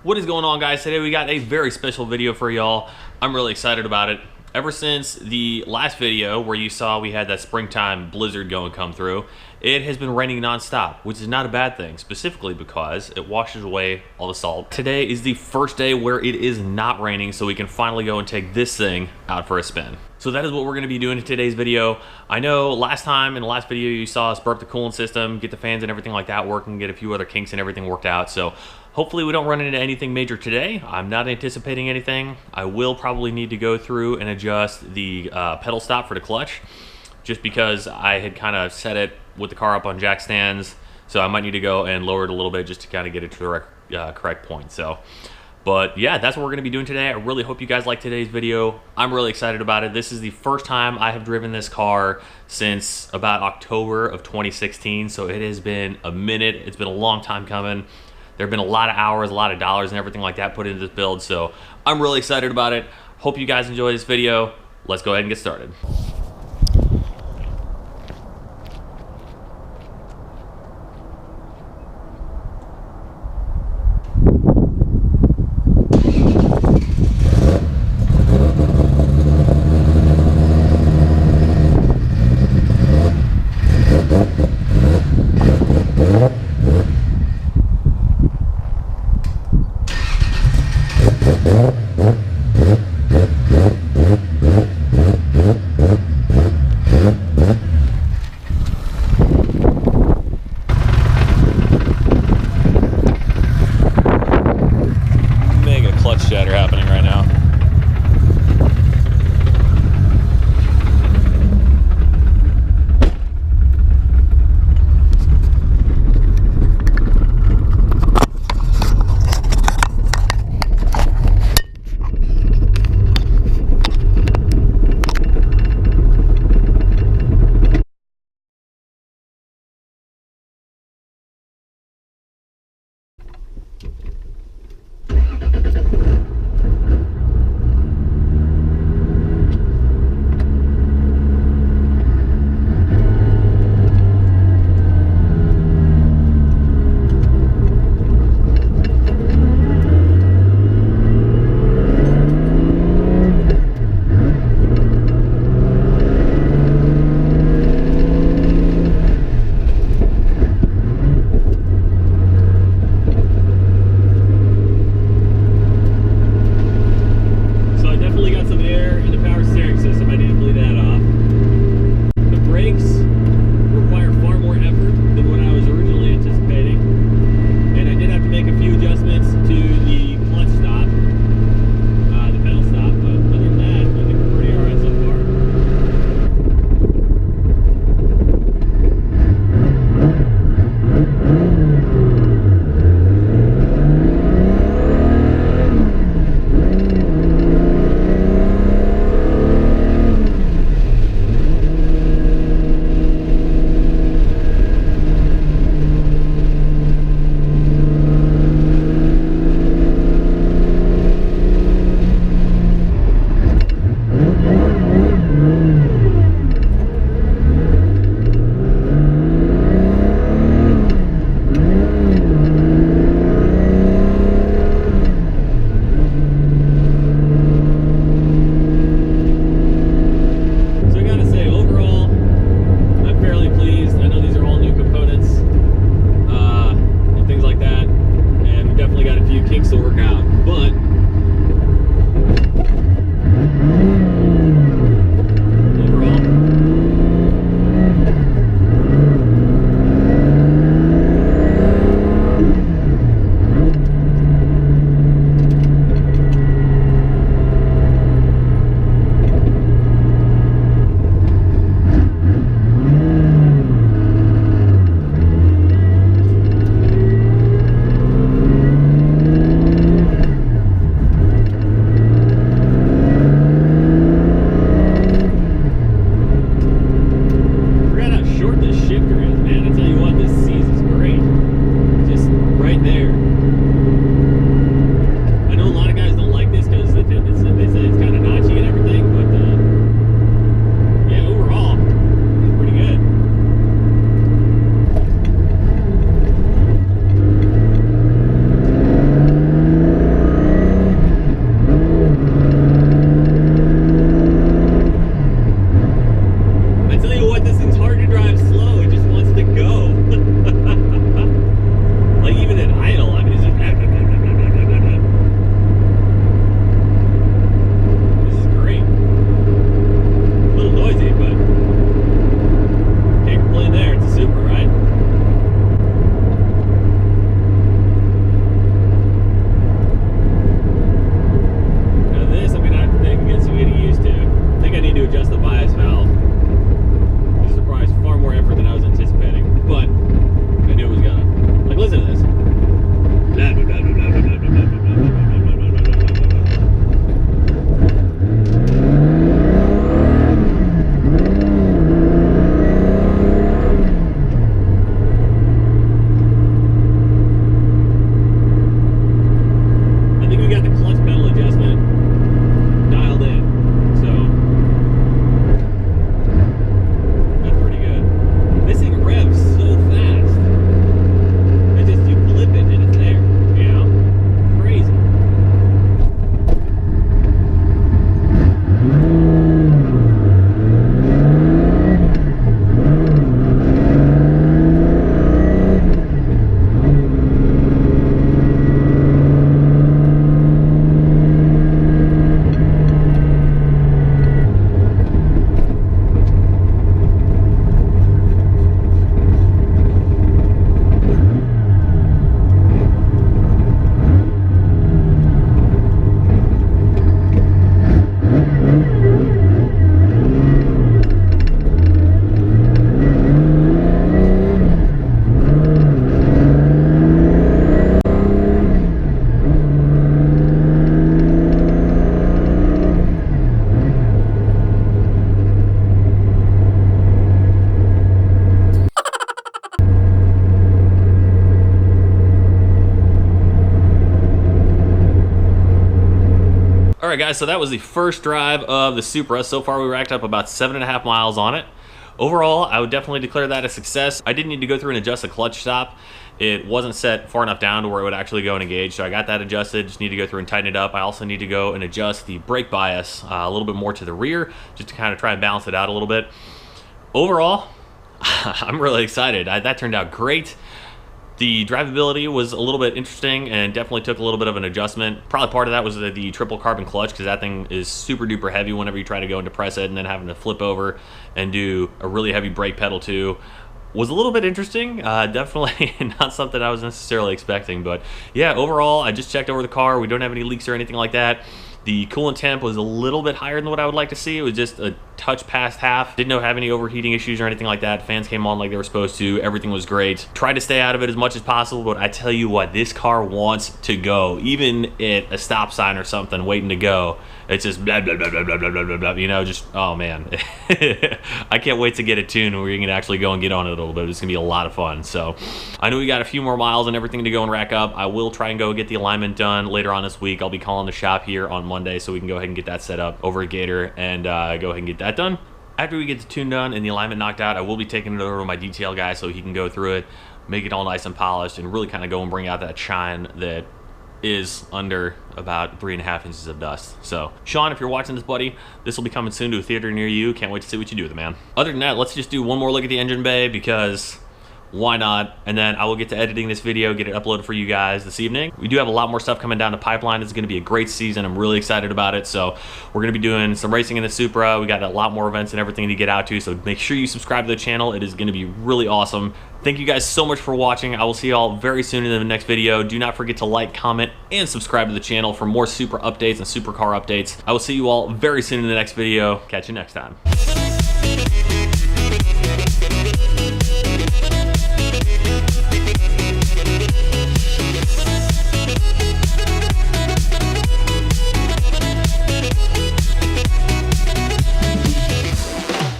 What is going on, guys? Today we got a very special video for y'all. I'm really excited about it. Ever since the last video where you saw we had that springtime blizzard come through, it has been raining non-stop, which is not a bad thing, specifically because it washes away all the salt. Today is the first day where it is not raining, so we can finally go and take this thing out for a spin. So that is what we're going to be doing in today's video. I know last time in the last video you saw us burp the coolant system, get the fans and everything like that working, get a few other kinks and everything worked out. So hopefully we don't run into anything major today. I'm not anticipating anything. I will probably need to go through and adjust the pedal stop for the clutch, just because I had kind of set it with the car up on jack stands. So I might need to go and lower it a little bit just to kind of get it to the correct point. But yeah, that's what we're gonna be doing today. I really hope you guys like today's video. I'm really excited about it. This is the first time I have driven this car since about October of 2016. So it has been a minute. It's been a long time coming. There have been a lot of hours, a lot of dollars and everything like that put into this build. So I'm really excited about it. Hope you guys enjoy this video. Let's go ahead and get started. Mega clutch shatter happening right now. All right, guys, so that was the first drive of the Supra. So far, we racked up about 7.5 miles on it. Overall, I would definitely declare that a success. I did need to go through and adjust the clutch stop. It wasn't set far enough down to where it would actually go and engage, so I got that adjusted. Just need to go through and tighten it up. I also need to go and adjust the brake bias a little bit more to the rear, just to kind of try and balance it out a little bit. Overall, I'm really excited. That turned out great. The drivability was a little bit interesting and definitely took a little bit of an adjustment. Probably part of that was the triple carbon clutch, because that thing is super duper heavy whenever you try to go and depress it, and then having to flip over and do a really heavy brake pedal too was a little bit interesting. Definitely not something I was necessarily expecting, but yeah, overall, I just checked over the car. We don't have any leaks or anything like that. The coolant temp was a little bit higher than what I would like to see. It was just a touch past half. Didn't have any overheating issues or anything like that. Fans came on like they were supposed to. Everything was great. Tried to stay out of it as much as possible, but I tell you what, this car wants to go. Even at a stop sign or something waiting to go, it's just blah, blah, blah, blah, blah, blah, blah, blah, you know, just, oh man. I can't wait to get it tuned where you can actually go and get on it a little bit. It's gonna be a lot of fun. So I know we got a few more miles and everything to go and rack up. I will try and go get the alignment done later on this week. I'll be calling the shop here on Monday so we can go ahead and get that set up over at Gator and go ahead and get that done. After we get the tune done and the alignment knocked out, I will be taking it over to my detail guy so he can go through it, make it all nice and polished, and really kind of go and bring out that shine that is under about 3.5 inches of dust. So Sean, if you're watching this, buddy, this will be coming soon to a theater near you. Can't wait to see what you do with it, man. Other than that, let's just do one more look at the engine bay, because why not? And then I will get to editing this video, get it uploaded for you guys this evening. We do have a lot more stuff coming down the pipeline. It's going to be a great season. I'm really excited about it. So we're going to be doing some racing in the Supra. We got a lot more events and everything to get out to, so make sure you subscribe to the channel. It is going to be really awesome. Thank you guys so much for watching. I will see y'all very soon in the next video. Do not forget to like, comment, and subscribe to the channel for more Supra updates and supercar updates. I will see you all very soon in the next video. Catch you next time.